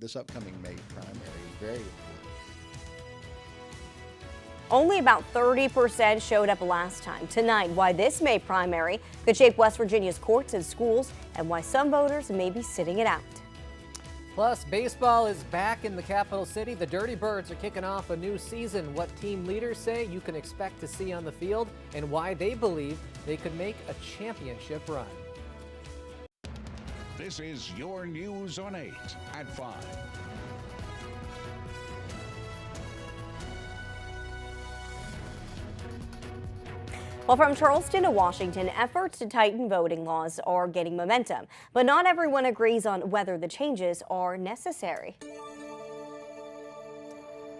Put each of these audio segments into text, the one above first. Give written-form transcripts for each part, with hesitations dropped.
this upcoming May primary is very important. Only about 30% showed up last time. Tonight, why this May primary could shape West Virginia's courts and schools, and why some voters may be sitting it out. Plus, baseball is back in the capital city. The Dirty Birds are kicking off a new season. What team leaders say you can expect to see on the field, and why they believe they could make a championship run. This is your News on 8 at 5. Well, from Charleston to Washington, efforts to tighten voting laws are gaining momentum, but not everyone agrees on whether the changes are necessary.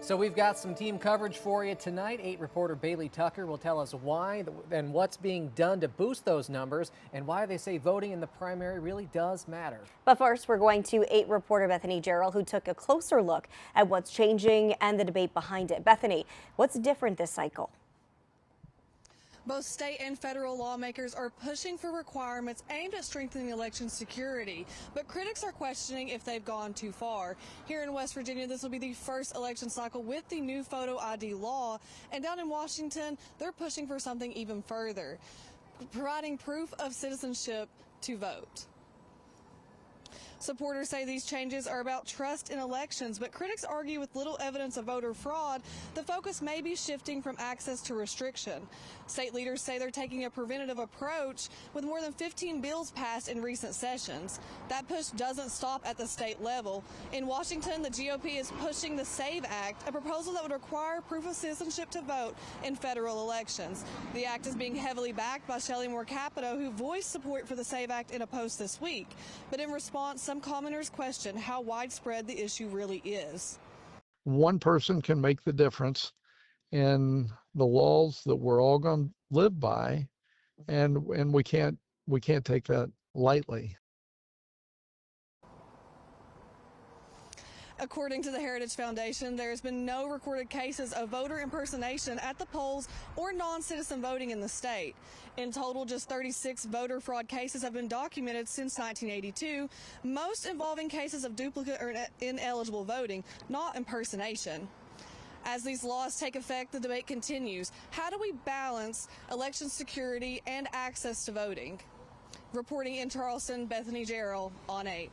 So we've got some team coverage for you tonight. 8 reporter Bailey Tucker will tell us why and what's being done to boost those numbers and why they say voting in the primary really does matter. But first, we're going to 8 reporter Bethany Gerald, who took a closer look at what's changing and the debate behind it. Bethany, what's different this cycle? Both state and federal lawmakers are pushing for requirements aimed at strengthening election security, but critics are questioning if they've gone too far. Here in West Virginia, this will be the first election cycle with the new photo ID law, and down in Washington, they're pushing for something even further, providing proof of citizenship to vote. Supporters say these changes are about trust in elections, but critics argue with little evidence of voter fraud, the focus may be shifting from access to restriction. State leaders say they're taking a preventative approach with more than 15 bills passed in recent sessions. That push doesn't stop at the state level. In Washington, the GOP is pushing the SAVE Act, a proposal that would require proof of citizenship to vote in federal elections. The act is being heavily backed by Shelley Moore Capito, who voiced support for the SAVE Act in a post this week. But in response, some commenters question how widespread the issue really is. One person can make the difference in the laws that we're all going to live by, and we can't take that lightly. According to the Heritage Foundation, there has been no recorded cases of voter impersonation at the polls or non-citizen voting in the state. In total, just 36 voter fraud cases have been documented since 1982, most involving cases of duplicate or ineligible voting, not impersonation. As these laws take effect, the debate continues. How do we balance election security and access to voting? Reporting in Charleston, Bethany Gerald on 8.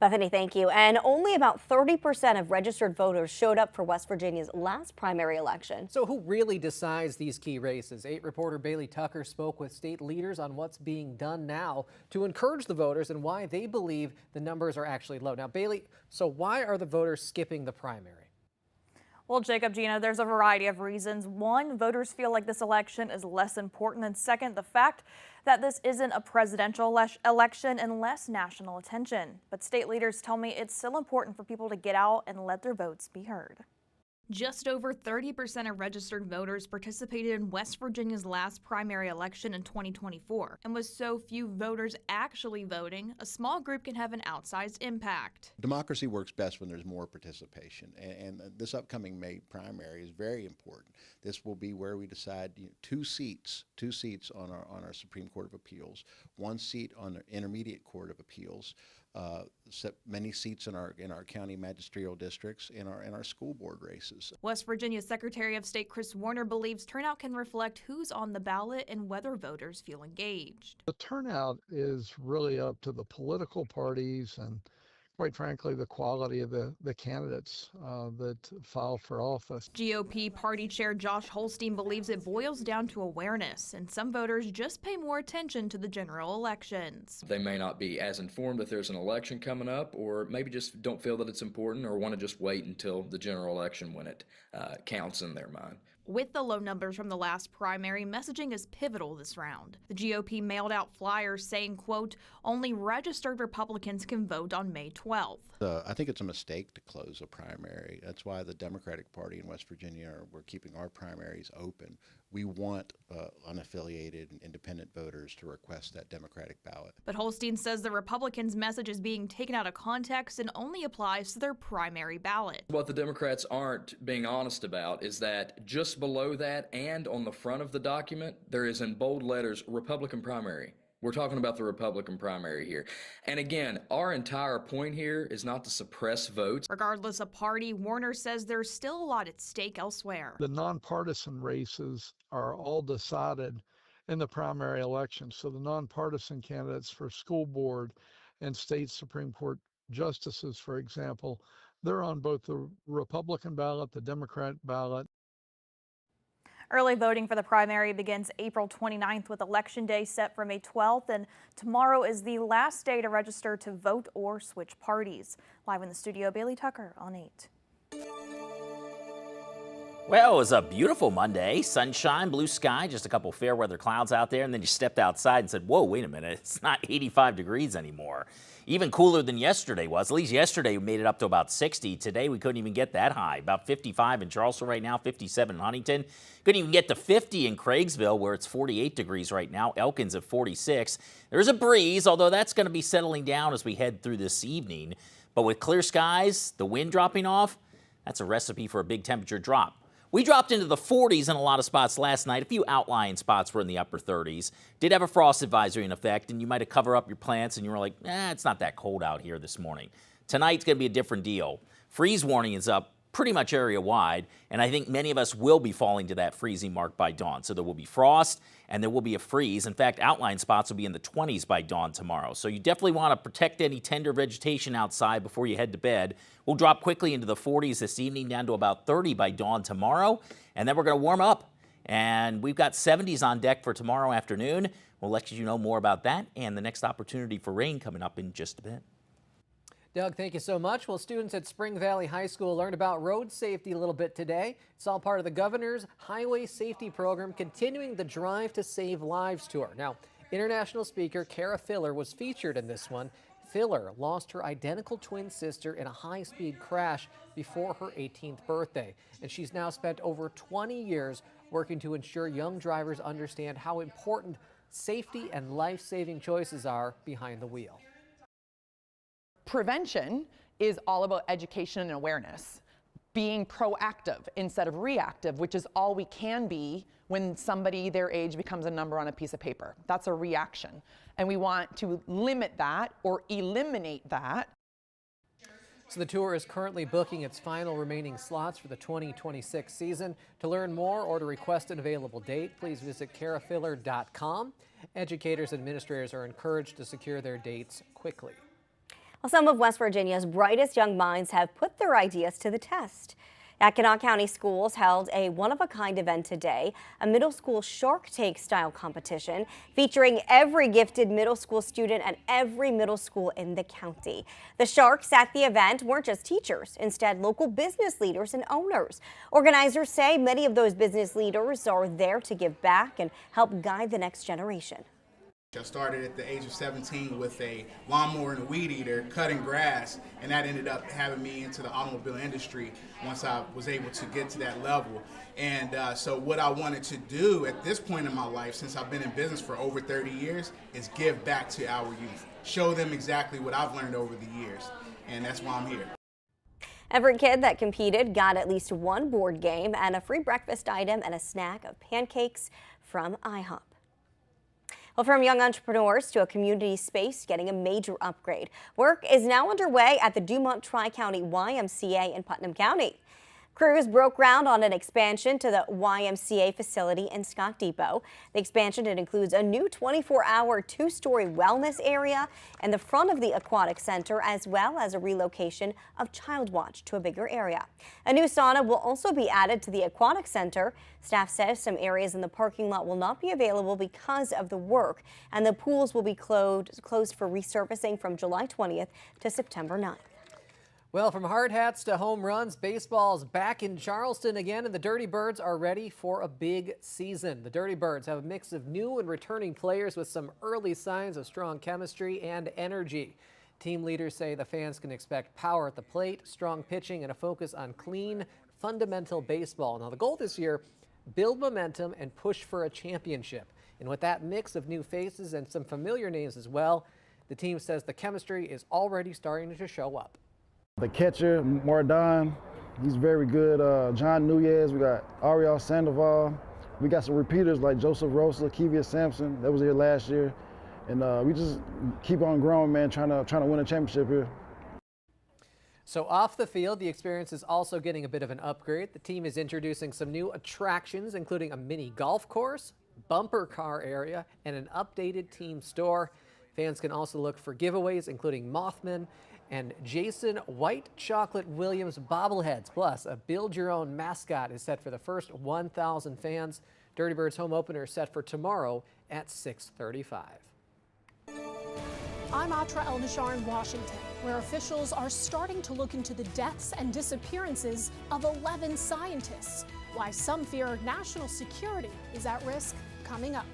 Bethany, thank you. And only about 30% of registered voters showed up for West Virginia's last primary election. So who really decides these key races? 8 reporter Bailey Tucker spoke with state leaders on what's being done now to encourage the voters and why they believe the numbers are actually low. Now, Bailey, so why are the voters skipping the primary? Well, Jacob, Gina, there's a variety of reasons. One, voters feel like this election is less important. And second, the fact that this isn't a presidential election and less national attention. But state leaders tell me it's still important for people to get out and let their votes be heard. Just over 30% of registered voters participated in West Virginia's last primary election in 2024. And with so few voters actually voting, a small group can have an outsized impact. Democracy works best when there's more participation, and this upcoming May primary is very important. This will be where we decide 2 seats on our Supreme Court of Appeals, 1 seat on the Intermediate Court of Appeals, many seats in our county magisterial districts, in our school board races. West Virginia Secretary of State Chris Warner believes turnout can reflect who's on the ballot and whether voters feel engaged. The turnout is really up to the political parties and, quite frankly, the quality of the candidates that file for office. GOP Party Chair Josh Holstein believes it boils down to awareness, and some voters just pay more attention to the general elections. They may not be as informed that there's an election coming up, or maybe just don't feel that it's important or want to just wait until the general election when it counts in their mind. With the low numbers from the last primary, messaging is pivotal this round. The GOP mailed out flyers saying, quote, only registered Republicans can vote on May 12th. I think it's a mistake to close a primary. That's why the Democratic Party in West Virginia, we're keeping our primaries open. We want unaffiliated and independent voters to request that Democratic ballot. But Holstein says the Republicans' message is being taken out of context and only applies to their primary ballot. What the Democrats aren't being honest about is that just below that and on the front of the document, there is in bold letters, Republican primary. We're talking about the Republican primary here. And again, our entire point here is not to suppress votes. Regardless of party, Warner says there's still a lot at stake elsewhere. The nonpartisan races are all decided in the primary election. So the nonpartisan candidates for school board and state Supreme Court justices, for example, they're on both the Republican ballot, the Democrat ballot. Early voting for the primary begins April 29th with Election Day set for May 12th, and tomorrow is the last day to register to vote or switch parties. Live in the studio, Bailey Tucker on 8. Well, it was a beautiful Monday. Sunshine, blue sky, just a couple fair weather clouds out there, and then you stepped outside and said, whoa, wait a minute, it's not 85 degrees anymore. Even cooler than yesterday was. At least yesterday we made it up to about 60. Today we couldn't even get that high. About 55 in Charleston right now, 57 in Huntington. Couldn't even get to 50 in Craigsville, where it's 48 degrees right now. Elkin's at 46. There's a breeze, although that's going to be settling down as we head through this evening. But with clear skies, the wind dropping off, that's a recipe for a big temperature drop. We dropped into the 40s in a lot of spots last night. A few outlying spots were in the upper 30s. Did have a frost advisory in effect, and you might have covered up your plants and you were like, it's not that cold out here this morning. Tonight's going to be a different deal. Freeze warning is up pretty much area-wide, and I think many of us will be falling to that freezing mark by dawn. So there will be frost, and there will be a freeze. In fact, outlying spots will be in the 20s by dawn tomorrow. So you definitely want to protect any tender vegetation outside before you head to bed. We'll drop quickly into the 40s this evening, down to about 30 by dawn tomorrow, and then we're going to warm up. And we've got 70s on deck for tomorrow afternoon. We'll let you know more about that and the next opportunity for rain coming up in just a bit. Doug, thank you so much. Well, students at Spring Valley High School learned about road safety a little bit today. It's all part of the governor's highway safety program, continuing the Drive to Save Lives tour. Now, international speaker Cara Filler was featured in this one. Filler lost her identical twin sister in a high-speed crash before her 18th birthday, and she's now spent over 20 years working to ensure young drivers understand how important safety and life-saving choices are behind the wheel. Prevention is all about education and awareness, being proactive instead of reactive, which is all we can be when somebody their age becomes a number on a piece of paper. That's a reaction. And we want to limit that or eliminate that. So the tour is currently booking its final remaining slots for the 2026 season. To learn more or to request an available date, please visit carafiller.com. Educators and administrators are encouraged to secure their dates quickly. Well, some of West Virginia's brightest young minds have put their ideas to the test. Mackinac County Schools held a one-of-a-kind event today, a middle school Shark Tank style competition featuring every gifted middle school student at every middle school in the county. The Sharks at the event weren't just teachers, instead local business leaders and owners. Organizers say many of those business leaders are there to give back and help guide the next generation. I started at the age of 17 with a lawnmower and a weed eater, cutting grass, and that ended up having me into the automobile industry once I was able to get to that level. And so what I wanted to do at this point in my life, since I've been in business for over 30 years, is give back to our youth, show them exactly what I've learned over the years, and that's why I'm here. Every kid that competed got at least one board game and a free breakfast item and a snack of pancakes from IHOP. Well, from young entrepreneurs to a community space getting a major upgrade. Work is now underway at the Dumont Tri-County YMCA in Putnam County. Crews broke ground on an expansion to the YMCA facility in Scott Depot. The expansion includes a new 24-hour, two-story wellness area in the front of the aquatic center, as well as a relocation of Child Watch to a bigger area. A new sauna will also be added to the aquatic center. Staff says some areas in the parking lot will not be available because of the work, and the pools will be closed for resurfacing from July 20th to September 9th. Well, from hard hats to home runs, baseball's back in Charleston again, and the Dirty Birds are ready for a big season. The Dirty Birds have a mix of new and returning players with some early signs of strong chemistry and energy. Team leaders say the fans can expect power at the plate, strong pitching, and a focus on clean, fundamental baseball. Now, the goal this year, build momentum and push for a championship. And with that mix of new faces and some familiar names as well, the team says the chemistry is already starting to show up. The catcher, Mordon, he's very good. John Nunez, we got Ariel Sandoval. We got some repeaters like Joseph Rosa, Kevia Sampson, that was here last year. and we just keep on growing, man, trying to win a championship here. So off the field, the experience is also getting a bit of an upgrade. The team is introducing some new attractions, including a mini golf course, bumper car area, and an updated team store. Fans can also look for giveaways, including Mothman and Jason White Chocolate Williams bobbleheads. Plus, a build-your-own mascot is set for the first 1,000 fans. Dirty Birds home opener is set for tomorrow at 6:35. I'm Atra El-Nashar in Washington, where officials are starting to look into the deaths and disappearances of 11 scientists. Why some fear national security is at risk, coming up.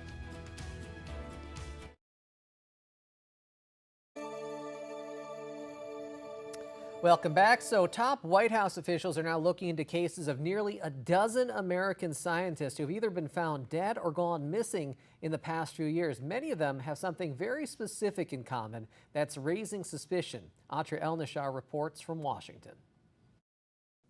Welcome back. So top White House officials are now looking into cases of nearly a dozen American scientists who have either been found dead or gone missing in the past few years. Many of them have something very specific in common that's raising suspicion. Atra El-Nashar reports from Washington.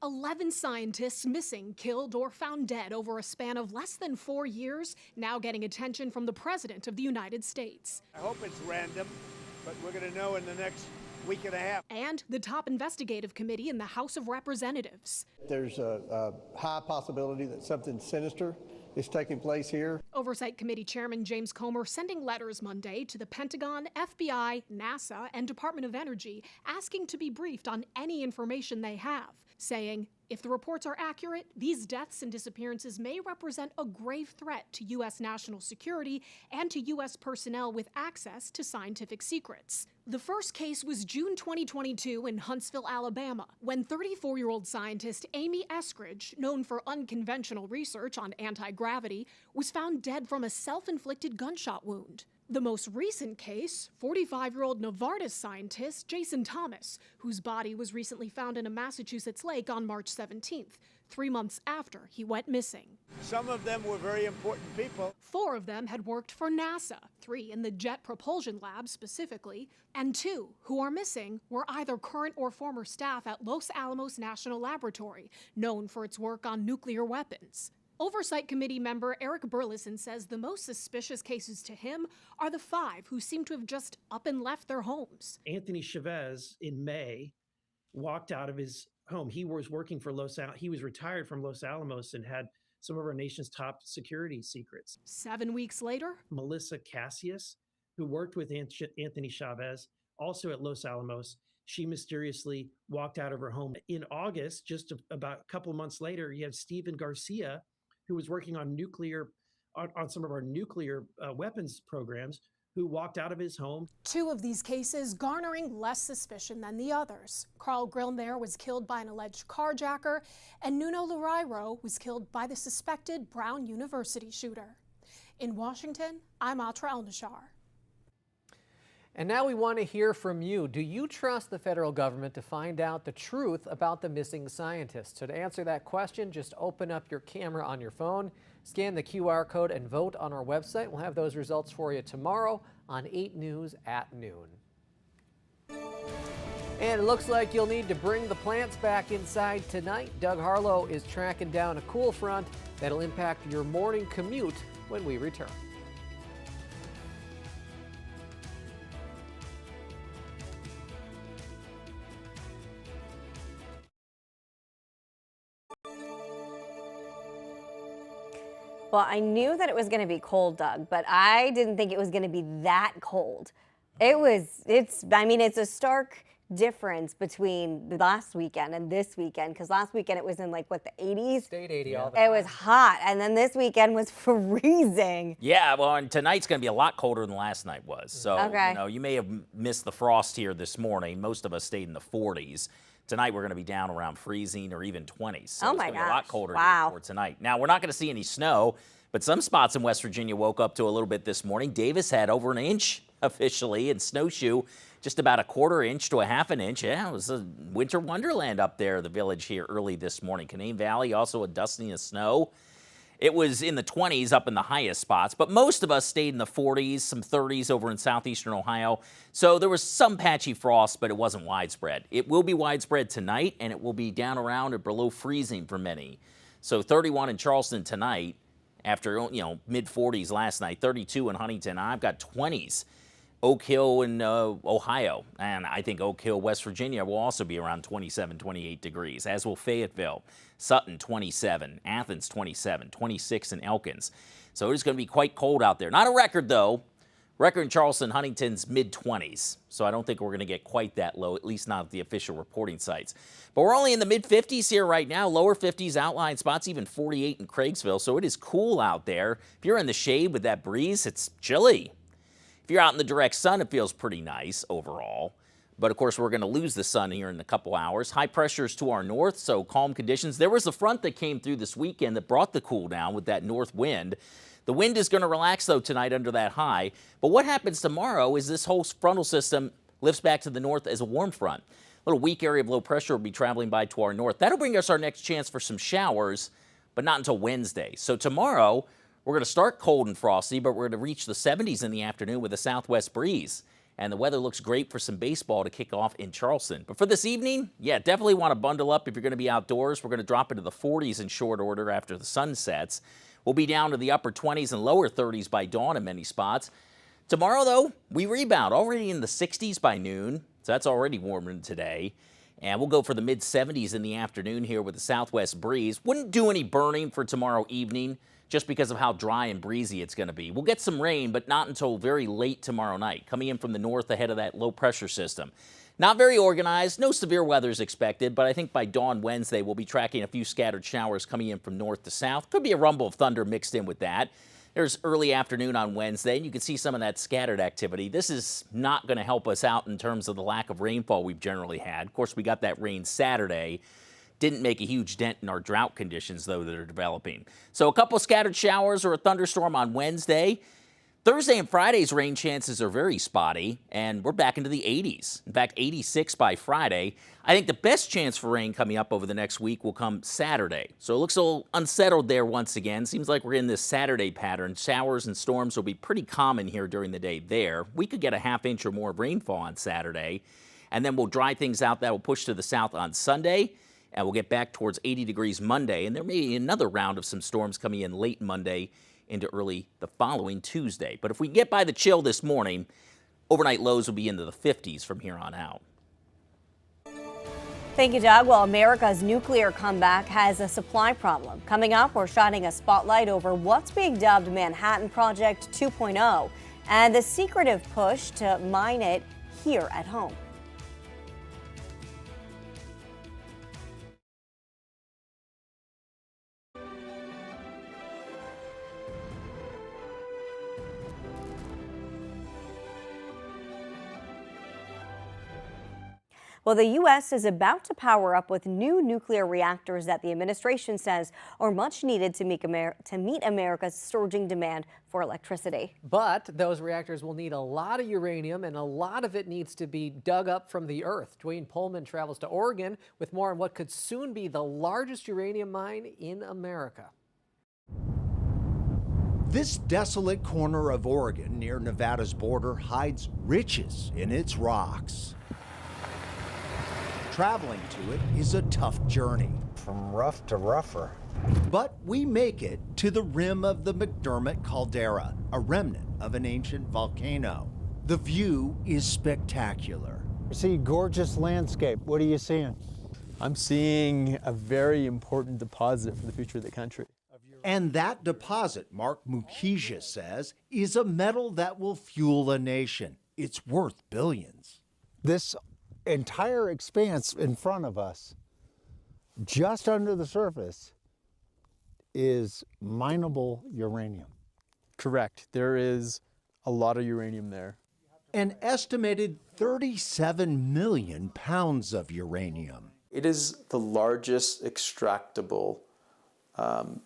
11 scientists missing, killed, or found dead over a span of less than 4 years, now getting attention from the President of the United States. I hope it's random, but we're going to know in the next week and a half. And the top investigative committee in the House of Representatives. There's a high possibility that something sinister is taking place here. Oversight Committee Chairman James Comer sending letters Monday to the Pentagon, FBI, NASA, and Department of Energy asking to be briefed on any information they have, saying, if the reports are accurate, these deaths and disappearances may represent a grave threat to U.S. national security and to U.S. personnel with access to scientific secrets. The first case was June 2022 in Huntsville, Alabama, when 34-year-old scientist Amy Eskridge, known for unconventional research on anti-gravity, was found dead from a self-inflicted gunshot wound. The most recent case, 45-year-old Novartis scientist Jason Thomas, whose body was recently found in a Massachusetts lake on March 17th, 3 months after he went missing. Some of them were very important people. 4 of them had worked for NASA, 3 in the Jet Propulsion Lab specifically, and 2 who are missing were either current or former staff at Los Alamos National Laboratory, known for its work on nuclear weapons. Oversight Committee member Eric Burleson says the most suspicious cases to him are the 5 who seem to have just up and left their homes. Anthony Chavez in May walked out of his home. He was working for he was retired from Los Alamos and had some of our nation's top security secrets. 7 weeks later, Melissa Cassius, who worked with Anthony Chavez, also at Los Alamos, she mysteriously walked out of her home. In August, just about a couple months later, you have Stephen Garcia, who was working on some of our nuclear weapons programs, who walked out of his home. 2 of these cases garnering less suspicion than the others. Carl Grillmair was killed by an alleged carjacker, and Nuno Loureiro was killed by the suspected Brown University shooter. In Washington, I'm Atra El-Nashar. And now we want to hear from you. Do you trust the federal government to find out the truth about the missing scientists? So to answer that question, just open up your camera on your phone, scan the QR code, and vote on our website. We'll have those results for you tomorrow on 8 News at noon. And it looks like you'll need to bring the plants back inside tonight. Doug Harlow is tracking down a cool front that'll impact your morning commute when we return. Well, I knew that it was going to be cold, Doug, but I didn't think it was going to be that cold. It's a stark difference between last weekend and this weekend, because last weekend it was in the 80s? Stayed 80 all the time. It was hot, and then this weekend was freezing. Yeah, well, and tonight's going to be a lot colder than last night was. So, you may have missed the frost here this morning. Most of us stayed in the 40s. Tonight we're going to be down around freezing or even 20s. So oh it's my going to gosh. be a lot colder for tonight. Now, we're not going to see any snow, but some spots in West Virginia woke up to a little bit this morning. Davis had over an inch officially, and Snowshoe just about a quarter inch to a half an inch. Yeah, it was a winter wonderland up there, the village here early this morning. Canaan Valley, also a dusting of snow. It was in the 20s up in the highest spots, but most of us stayed in the 40s, some 30s over in southeastern Ohio. So there was some patchy frost, but it wasn't widespread. It will be widespread tonight, and it will be down around or below freezing for many. So 31 in Charleston tonight after, mid 40s last night, 32 in Huntington. I've got 20s Oak Hill in Ohio, and I think Oak Hill, West Virginia will also be around 27, 28 degrees, as will Fayetteville, Sutton 27, Athens 27, 26 in Elkins. So it is going to be quite cold out there. Not a record though. Record in Charleston, Huntington's mid-20s. So I don't think we're going to get quite that low, at least not at the official reporting sites. But we're only in the mid-50s here right now. Lower 50s, outlying spots, even 48 in Craigsville. So it is cool out there. If you're in the shade with that breeze, it's chilly. If you're out in the direct sun, it feels pretty nice overall. But of course, we're going to lose the sun here in a couple hours. High pressure is to our north, so calm conditions. There was a front that came through this weekend that brought the cool down with that north wind. The wind is going to relax, though, tonight under that high. But what happens tomorrow is this whole frontal system lifts back to the north as a warm front. A little weak area of low pressure will be traveling by to our north. That'll bring us our next chance for some showers, but not until Wednesday. So tomorrow, we're going to start cold and frosty, but we're going to reach the 70s in the afternoon with a southwest breeze. And the weather looks great for some baseball to kick off in Charleston. But for this evening, yeah, definitely want to bundle up if you're going to be outdoors. We're going to drop into the 40s in short order after the sun sets. We'll be down to the upper 20s and lower 30s by dawn in many spots. Tomorrow, though, we rebound already in the 60s by noon, so that's already warmer than today. And we'll go for the mid-70s in the afternoon here with a southwest breeze. Wouldn't do any burning for tomorrow evening just because of how dry and breezy it's going to be. We'll get some rain, but not until very late tomorrow night, coming in from the north ahead of that low-pressure system. Not very organized, no severe weather is expected, but I think by dawn Wednesday we'll be tracking a few scattered showers coming in from north to south. Could be a rumble of thunder mixed in with that. There's early afternoon on Wednesday, and you can see some of that scattered activity. This is not going to help us out in terms of the lack of rainfall we've generally had. Of course, we got that rain Saturday. Didn't make a huge dent in our drought conditions, though, that are developing. So a couple scattered showers or a thunderstorm on Wednesday. Thursday and Friday's rain chances are very spotty, and we're back into the 80s. In fact, 86 by Friday. I think the best chance for rain coming up over the next week will come Saturday. So it looks a little unsettled there once again. Seems like we're in this Saturday pattern. Showers and storms will be pretty common here during the day there. We could get a ½ inch or more of rainfall on Saturday, and then we'll dry things out. That will push to the south on Sunday, and we'll get back towards 80 degrees Monday, and there may be another round of some storms coming in late Monday into early the following Tuesday. But if we get by the chill this morning, overnight lows will be into the 50s from here on out. Thank you, Doug. Well, America's nuclear comeback has a supply problem. Coming up, we're shining a spotlight over what's being dubbed Manhattan Project 2.0 and the secretive push to mine it here at home. Well, the U.S. is about to power up with new nuclear reactors that the administration says are much needed to meet America's surging demand for electricity. But those reactors will need a lot of uranium, and a lot of it needs to be dug up from the earth. Dwayne Pullman travels to Oregon with more on what could soon be the largest uranium mine in America. This desolate corner of Oregon near Nevada's border hides riches in its rocks. Traveling to it is a tough journey. From rough to rougher. But we make it to the rim of the McDermott caldera, a remnant of an ancient volcano. The view is spectacular. You see gorgeous landscape. What are you seeing? I'm seeing a very important deposit for the future of the country. And that deposit, Mark Mukija says, is a metal that will fuel a nation. It's worth billions. This entire expanse in front of us, just under the surface, is mineable uranium. Correct. There is a lot of uranium there. An estimated 37 million pounds of uranium. It is the largest extractable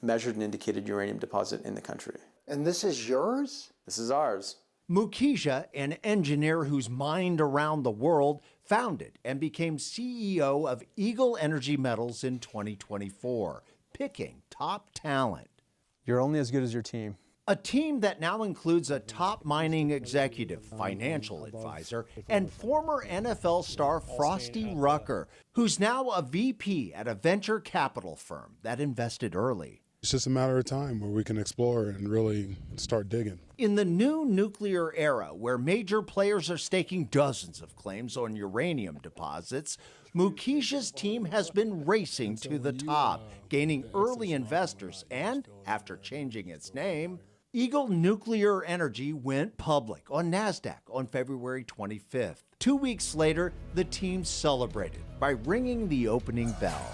measured and indicated uranium deposit in the country. And this is yours? This is ours. Mukija, an engineer who's mined around the world, founded and became CEO of Eagle Energy Metals in 2024, picking top talent. You're only as good as your team. A team that now includes a top mining executive, financial advisor, and former NFL star Frosty Rucker, who's now a VP at a venture capital firm that invested early. It's just a matter of time where we can explore and really start digging. In the new nuclear era, where major players are staking dozens of claims on uranium deposits, Mukisha's team has been racing to the top, gaining early investors, and after changing its name, Eagle Nuclear Energy went public on NASDAQ on February 25th. 2 weeks later, the team celebrated by ringing the opening bell.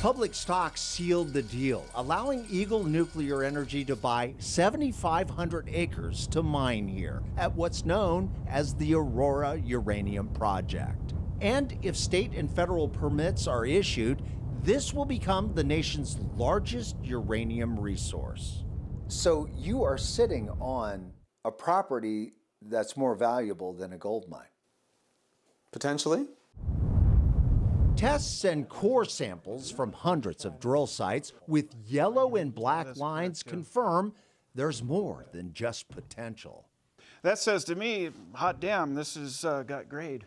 Public stock sealed the deal, allowing Eagle Nuclear Energy to buy 7,500 acres to mine here at what's known as the Aurora Uranium Project. And if state and federal permits are issued, this will become the nation's largest uranium resource. So you are sitting on a property that's more valuable than a gold mine? Potentially. Tests and core samples from hundreds of drill sites with yellow and black lines confirm there's more than just potential. That says to me, hot damn, this has got grade.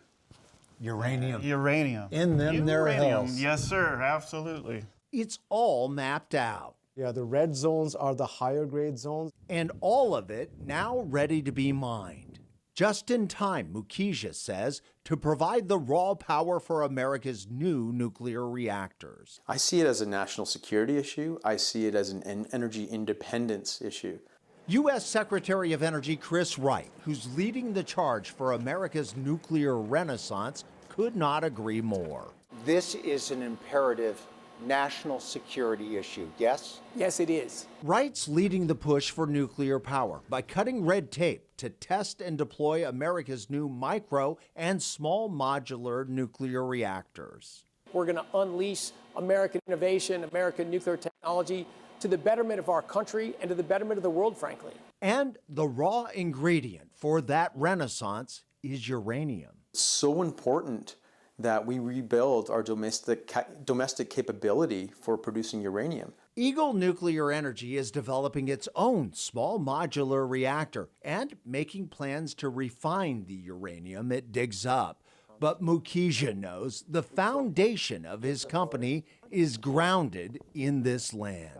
Uranium. Uranium. In them, there are hills. Yes, sir, absolutely. It's all mapped out. Yeah, the red zones are the higher grade zones. And all of it now ready to be mined. Just in time, Mukisha says, to provide the raw power for America's new nuclear reactors. I see it as a national security issue. I see it as an energy independence issue. U.S. Secretary of Energy Chris Wright, who's leading the charge for America's nuclear renaissance, could not agree more. This is an imperative national security issue, yes? Yes, it is. Wright's leading the push for nuclear power by cutting red tape to test and deploy America's new micro and small modular nuclear reactors. We're going to unleash American innovation, American nuclear technology to the betterment of our country and to the betterment of the world, frankly. And the raw ingredient for that renaissance is uranium. It's so important that we rebuild our domestic capability for producing uranium. Eagle Nuclear Energy is developing its own small modular reactor and making plans to refine the uranium it digs up. But Mukisha knows the foundation of his company is grounded in this land.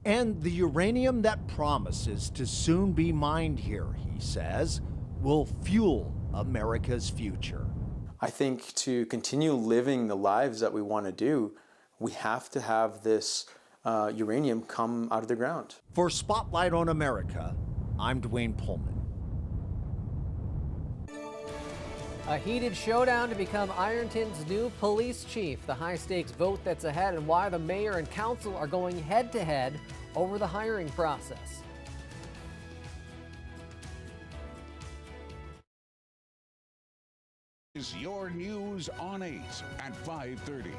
And the uranium that promises to soon be mined here, he says, will fuel America's future. I think to continue living the lives that we want to do, we have to have this uranium come out of the ground. For Spotlight on America, I'm Dwayne Pullman. A heated showdown to become Ironton's new police chief. The high-stakes vote that's ahead and why the mayor and council are going head-to-head over the hiring process. Is your news on 8 at 5:30.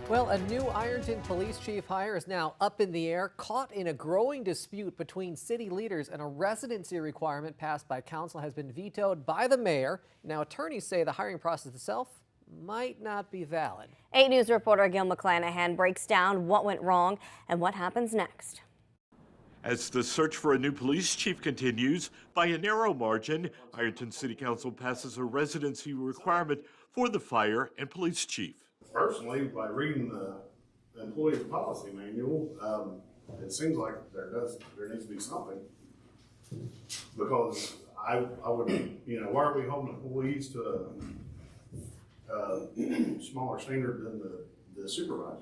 Well, a new Ironton police chief hire is now up in the air, caught in a growing dispute between city leaders, and a residency requirement passed by council has been vetoed by the mayor. Now, attorneys say the hiring process itself might not be valid. 8 News reporter Gil McClanahan breaks down what went wrong and what happens next. As the search for a new police chief continues, by a narrow margin, Ironton City Council passes a residency requirement for the fire and police chief. Personally, by reading the employee policy manual, it seems like there needs to be something. Because I would, why are we holding employees to a smaller standard than the supervisors?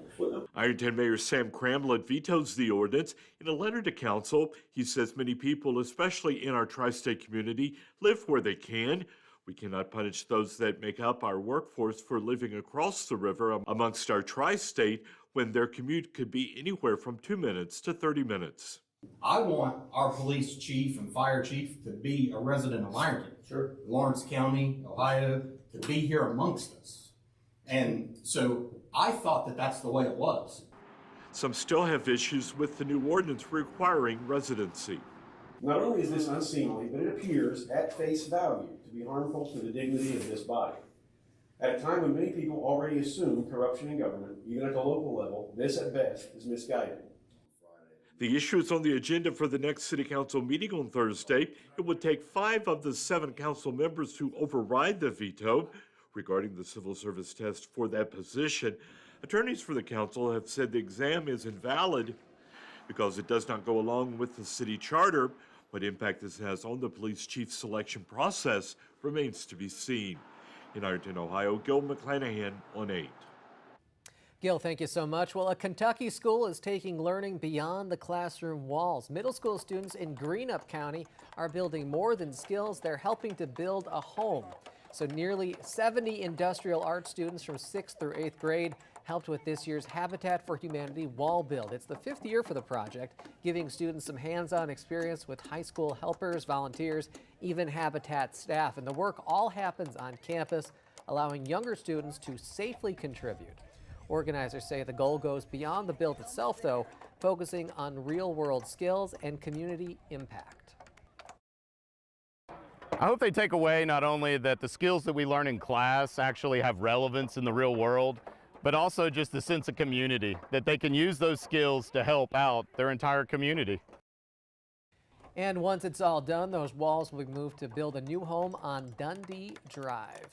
Ironton Mayor Sam Cramlett vetoes the ordinance. In a letter to council, he says many people, especially in our tri-state community, live where they can. We cannot punish those that make up our workforce for living across the river amongst our tri-state when their commute could be anywhere from 2 minutes to 30 minutes. I want our police chief and fire chief to be a resident of Ironton, Lawrence County, Ohio, to be here amongst us. And so I thought that that's the way it was. Some still have issues with the new ordinance requiring residency. Not only is this unseemly, but it appears at face value to be harmful to the dignity of this body. At a time when many people already assume corruption in government, even at the local level, this at best is misguided. The issue is on the agenda for the next City Council meeting on Thursday. It would take 5 of the 7 council members to override the veto regarding the civil service test for that position. Attorneys for the council have said the exam is invalid because it does not go along with the city charter. What impact this has on the police chief selection process remains to be seen. In Ironton, Ohio, Gil McClanahan on 8. Gil, thank you so much. Well, a Kentucky school is taking learning beyond the classroom walls. Middle school students in Greenup County are building more than skills. They're helping to build a home. So nearly 70 industrial art students from 6th through 8th grade helped with this year's Habitat for Humanity wall build. It's the 5th year for the project, giving students some hands-on experience with high school helpers, volunteers, even Habitat staff. And the work all happens on campus, allowing younger students to safely contribute. Organizers say the goal goes beyond the build itself, though, focusing on real-world skills and community impact. I hope they take away not only that the skills that we learn in class actually have relevance in the real world, but also just the sense of community, that they can use those skills to help out their entire community. And once it's all done, those walls will be moved to build a new home on Dundee Drive.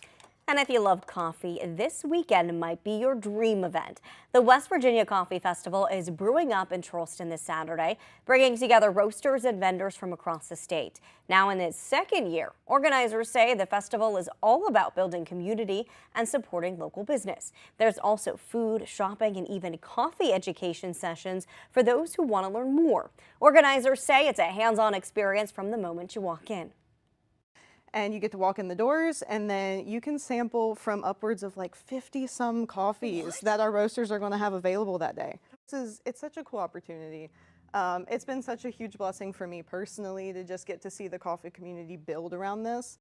And if you love coffee, this weekend might be your dream event. The West Virginia Coffee Festival is brewing up in Charleston this Saturday, bringing together roasters and vendors from across the state. Now in its 2nd year, organizers say the festival is all about building community and supporting local business. There's also food, shopping, and even coffee education sessions for those who want to learn more. Organizers say it's a hands-on experience from the moment you walk in. And you get to walk in the doors, and then you can sample from upwards of like 50 some coffees that our roasters are going to have available that day. It's such a cool opportunity. It's been such a huge blessing for me personally to just get to see the coffee community build around this.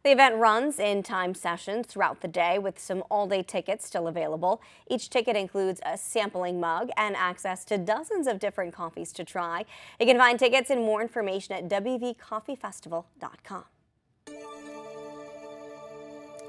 The event runs in timed sessions throughout the day with some all-day tickets still available. Each ticket includes a sampling mug and access to dozens of different coffees to try. You can find tickets and more information at wvcoffeefestival.com.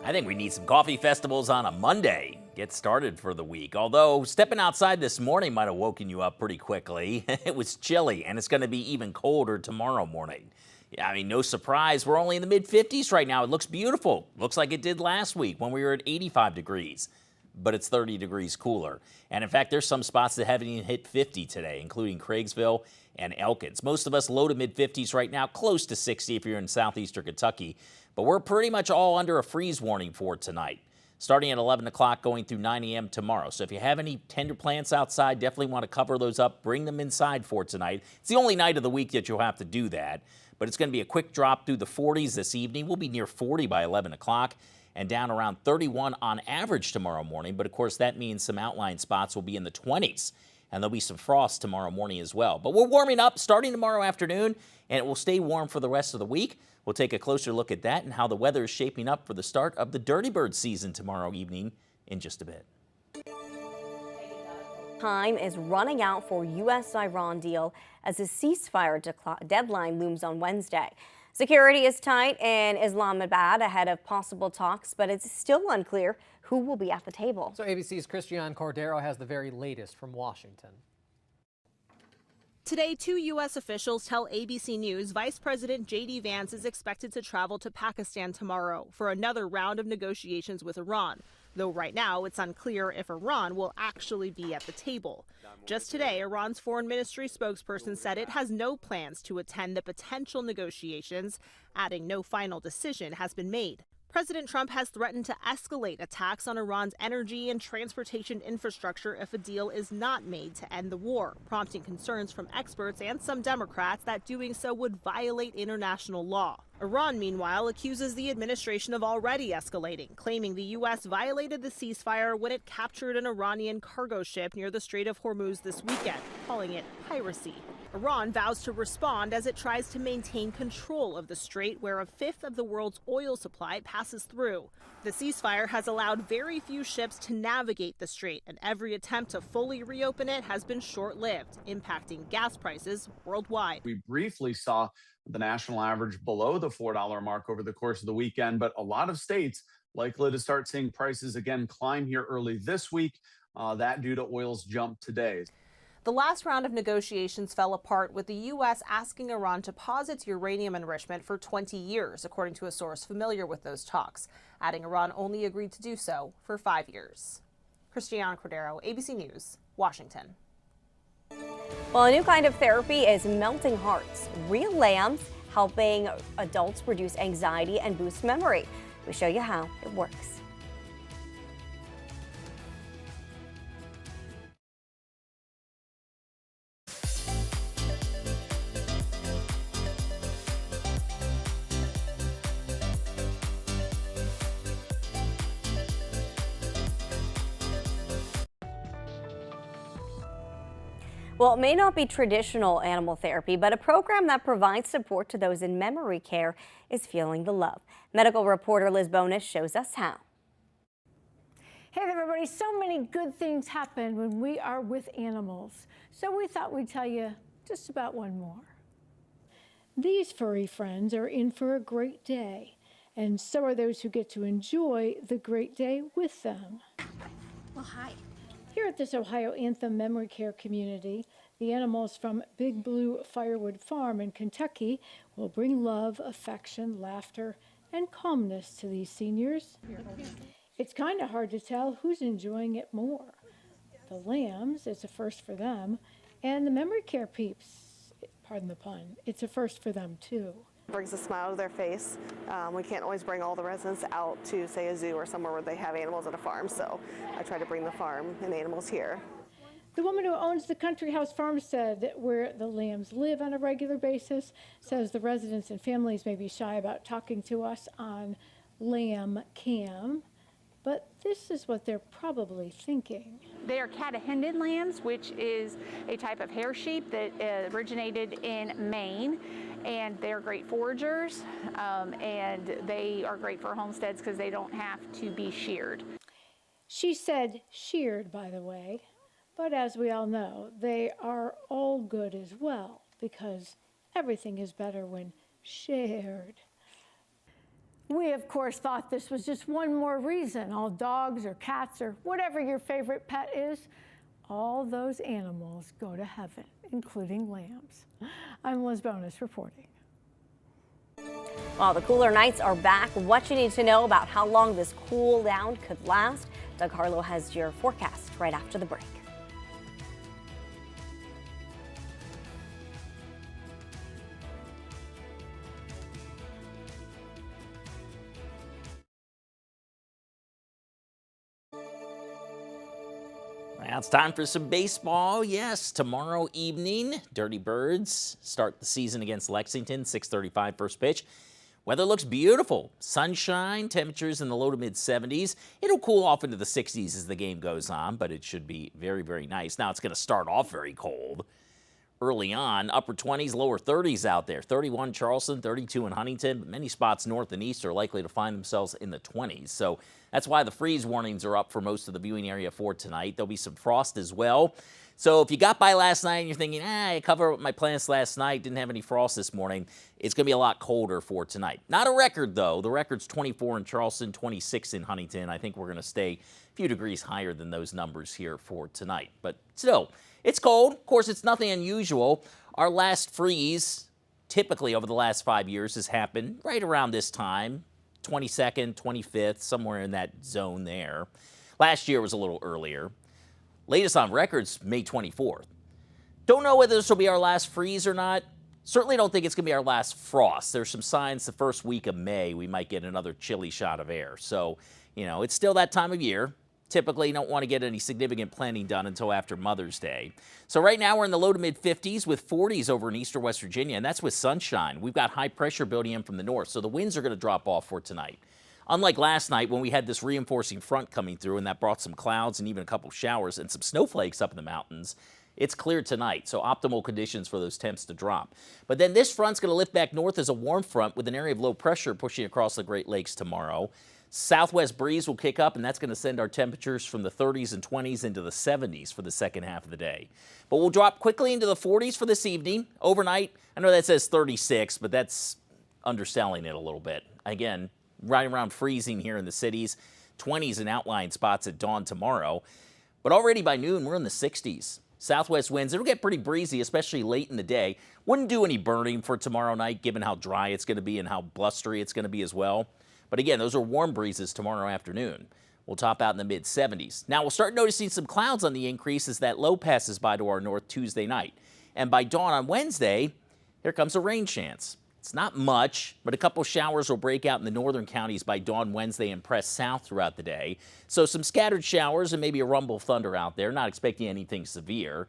I think we need some coffee festivals on a Monday. Get started for the week. Although stepping outside this morning might have woken you up pretty quickly. It was chilly, and it's going to be even colder tomorrow morning. Yeah, I mean, no surprise. We're only in the mid-50s right now. It looks beautiful. Looks like it did last week when we were at 85 degrees. But it's 30 degrees cooler. And in fact, there's some spots that haven't even hit 50 today, including Craigsville and Elkins. Most of us low to mid-50s right now, close to 60 if you're in southeastern Kentucky. But we're pretty much all under a freeze warning for tonight, starting at 11 o'clock going through 9 a.m. tomorrow. So if you have any tender plants outside, definitely want to cover those up. Bring them inside for tonight. It's the only night of the week that you'll have to do that. But it's going to be a quick drop through the 40s this evening. We'll be near 40 by 11 o'clock and down around 31 on average tomorrow morning. But of course, that means some outlying spots will be in the 20s. And there'll be some frost tomorrow morning as well. But we're warming up starting tomorrow afternoon, and it will stay warm for the rest of the week. We'll take a closer look at that and how the weather is shaping up for the start of the Dirty Birds season tomorrow evening in just a bit. Time is running out for U.S.-Iran deal as a ceasefire deadline looms on Wednesday. Security is tight in Islamabad ahead of possible talks, but it's still unclear who will be at the table. So ABC's Christian Cordero has the very latest from Washington. Today, 2 U.S. officials tell ABC News Vice President J.D. Vance is expected to travel to Pakistan tomorrow for another round of negotiations with Iran, though right now it's unclear if Iran will actually be at the table. Just today, Iran's foreign ministry spokesperson said it has no plans to attend the potential negotiations, adding no final decision has been made. President Trump has threatened to escalate attacks on Iran's energy and transportation infrastructure if a deal is not made to end the war, prompting concerns from experts and some Democrats that doing so would violate international law. Iran, meanwhile, accuses the administration of already escalating, claiming the U.S. violated the ceasefire when it captured an Iranian cargo ship near the Strait of Hormuz this weekend, calling it piracy. Iran vows to respond as it tries to maintain control of the strait where a fifth of the world's oil supply passes through. The ceasefire has allowed very few ships to navigate the strait, and every attempt to fully reopen it has been short-lived, impacting gas prices worldwide. We briefly saw the national average below the $4 mark over the course of the weekend, but a lot of states likely to start seeing prices again climb here early this week, that due to oil's jump today. The last round of negotiations fell apart with the U.S. asking Iran to pause its uranium enrichment for 20 years, according to a source familiar with those talks, adding Iran only agreed to do so for 5 years. Christiana Cordero, ABC News, Washington. Well, a new kind of therapy is melting hearts. Real lambs helping adults reduce anxiety and boost memory. We show you how it works. Well, it may not be traditional animal therapy, but a program that provides support to those in memory care is feeling the love. Medical reporter Liz Bonus shows us how. Hey there, everybody. So many good things happen when we are with animals. So we thought we'd tell you just about one more. These furry friends are in for a great day, and so are those who get to enjoy the great day with them. Well, hi. Here at this Ohio Anthem Memory Care community, the animals from Big Blue Firewood Farm in Kentucky will bring love, affection, laughter, and calmness to these seniors. It's kind of hard to tell who's enjoying it more. The lambs, it's a first for them, and the memory care peeps, pardon the pun, it's a first for them too. Brings a smile to their face. We can't always bring all the residents out to, say, a zoo or somewhere where they have animals at a farm, so I try to bring the farm and animals here. The woman who owns the Country House Farmstead, where the lambs live on a regular basis, says the residents and families may be shy about talking to us on lamb cam, but this is what they're probably thinking. They are Catahendon lambs, which is a type of hair sheep that originated in Maine, and they're great foragers, and they are great for homesteads because they don't have to be sheared. She said sheared, by the way, but as we all know, they are all good as well because everything is better when shared. We, of course, thought this was just one more reason all dogs or cats or whatever your favorite pet is, all those animals go to heaven, including lambs. I'm Liz Bonus reporting. Well, the cooler nights are back. What you need to know about how long this cool down could last. Doug Harlow has your forecast right after the break. Now it's time for some baseball. Yes, tomorrow evening, Dirty Birds start the season against Lexington, 6:35 first pitch. Weather looks beautiful. Sunshine, temperatures in the low to mid 70s. It'll cool off into the 60s as the game goes on, but it should be very, very nice. Now it's going to start off very cold. Early on, upper 20s, lower 30s out there. 31 Charleston, 32 in Huntington. But many spots north and east are likely to find themselves in the 20s. So that's why the freeze warnings are up for most of the viewing area for tonight. There'll be some frost as well. So if you got by last night and you're thinking, I covered up my plants last night, didn't have any frost this morning, it's going to be a lot colder for tonight. Not a record, though. The record's 24 in Charleston, 26 in Huntington. I think we're going to stay a few degrees higher than those numbers here for tonight. But still, it's cold. Of course, it's nothing unusual. Our last freeze, typically over the last 5 years, has happened right around this time, 22nd, 25th, somewhere in that zone there. Last year was a little earlier. Latest on record's May 24th. Don't know whether this will be our last freeze or not. Certainly don't think it's going to be our last frost. There's some signs the first week of May we might get another chilly shot of air. So, it's still that time of year. Typically, you don't want to get any significant planning done until after Mother's Day. So right now we're in the low to mid 50s with 40s over in eastern West Virginia, and that's with sunshine. We've got high pressure building in from the north, so the winds are going to drop off for tonight. Unlike last night when we had this reinforcing front coming through and that brought some clouds and even a couple showers and some snowflakes up in the mountains, it's clear tonight, so optimal conditions for those temps to drop. But then this front's going to lift back north as a warm front with an area of low pressure pushing across the Great Lakes tomorrow. Southwest breeze will kick up, and that's going to send our temperatures from the 30s and 20s into the 70s for the second half of the day. But we'll drop quickly into the 40s for this evening. Overnight, I know that says 36, but that's underselling it a little bit. Again, right around freezing here in the cities, 20s in outlying spots at dawn tomorrow. But already by noon, we're in the 60s. Southwest winds, it'll get pretty breezy, especially late in the day. Wouldn't do any burning for tomorrow night, given how dry it's going to be and how blustery it's going to be as well. But again, those are warm breezes tomorrow afternoon. We'll top out in the mid-70s. Now, we'll start noticing some clouds on the increase as that low passes by to our north Tuesday night. And by dawn on Wednesday, here comes a rain chance. It's not much, but a couple showers will break out in the northern counties by dawn Wednesday and press south throughout the day. So some scattered showers and maybe a rumble of thunder out there, not expecting anything severe.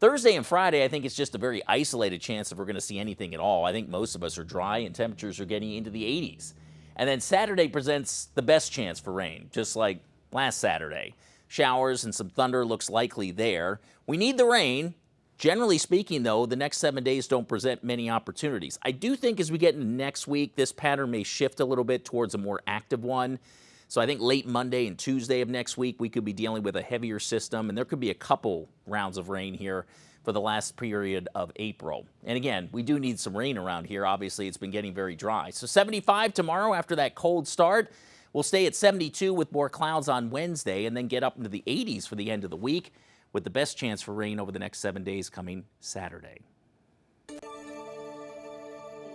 Thursday and Friday, I think it's just a very isolated chance if we're going to see anything at all. I think most of us are dry and temperatures are getting into the 80s. And then Saturday presents the best chance for rain, just like last Saturday. Showers and some thunder looks likely there. We need the rain. Generally speaking, though, the next 7 days don't present many opportunities. I do think as we get into next week, this pattern may shift a little bit towards a more active one. So I think late Monday and Tuesday of next week, we could be dealing with a heavier system, and there could be a couple rounds of rain here for the last period of April. And again, we do need some rain around here. Obviously, it's been getting very dry. So 75 tomorrow after that cold start. We'll stay at 72 with more clouds on Wednesday and then get up into the 80s for the end of the week, with the best chance for rain over the next 7 days coming Saturday.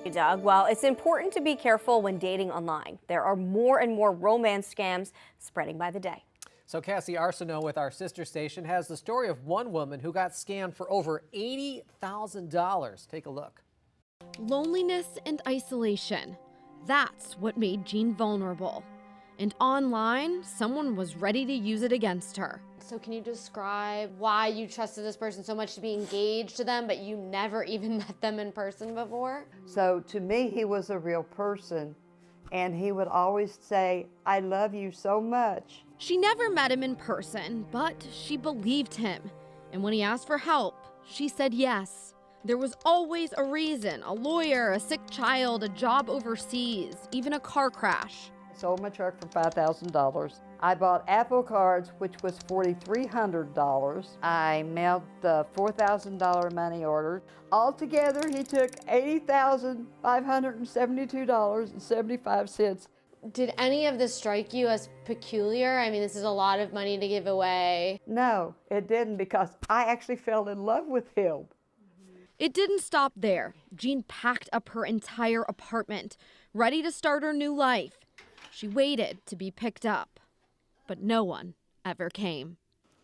Hey, Doug. Well, it's important to be careful when dating online. There are more and more romance scams spreading by the day. So Cassie Arsenault with our sister station has the story of one woman who got scammed for over $80,000. Take a look. Loneliness and isolation. That's what made Jean vulnerable. And online, someone was ready to use it against her. So can you describe why you trusted this person so much to be engaged to them, but you never even met them in person before? So to me, he was a real person, and he would always say, "I love you so much." She never met him in person, but she believed him. And when he asked for help, she said yes. There was always a reason: a lawyer, a sick child, a job overseas, even a car crash. Sold my truck for $5,000. I bought Apple Cards, which was $4,300. I mailed the $4,000 money order. Altogether, he took $80,572.75. Did any of this strike you as peculiar? I mean, this is a lot of money to give away. No, it didn't, because I actually fell in love with him. It didn't stop there. Jean packed up her entire apartment, ready to start her new life. She waited to be picked up, but no one ever came.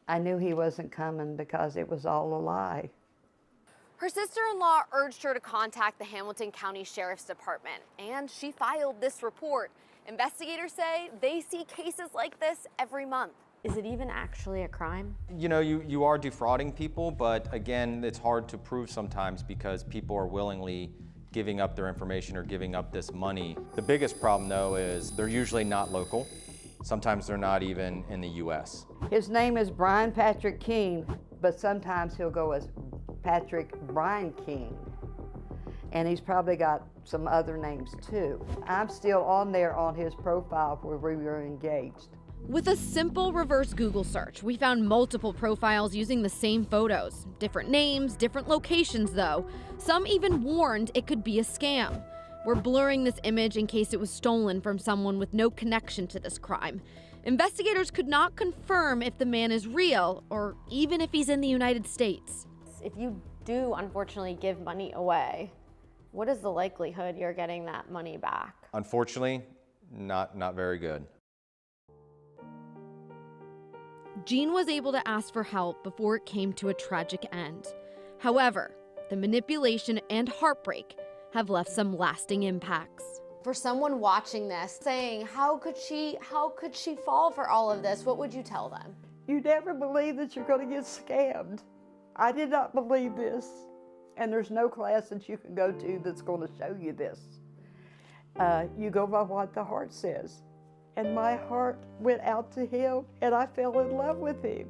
I knew he wasn't coming because it was all a lie. Her sister-in-law urged her to contact the Hamilton County Sheriff's Department, and she filed this report. Investigators say they see cases like this every month. Is it even actually a crime? You know, you are defrauding people, but again, it's hard to prove sometimes because people are willingly giving up their information or giving up this money. The biggest problem, though, is they're usually not local. Sometimes they're not even in the U.S. His name is Brian Patrick King, but sometimes he'll go as Patrick Brian King. And he's probably got some other names too. I'm still on there on his profile where we were engaged. With a simple reverse Google search, we found multiple profiles using the same photos. Different names, different locations though. Some even warned it could be a scam. We're blurring this image in case it was stolen from someone with no connection to this crime. Investigators could not confirm if the man is real or even if he's in the United States. If you do unfortunately give money away, what is the likelihood you're getting that money back? Unfortunately, not very good. Jean was able to ask for help before it came to a tragic end. However, the manipulation and heartbreak have left some lasting impacts. For someone watching this saying, how could she fall for all of this? What would you tell them? You never believe that you're going to get scammed. I did not believe this. And there's no class that you can go to that's going to show you this. You go by what the heart says. And my heart went out to him, and I fell in love with him.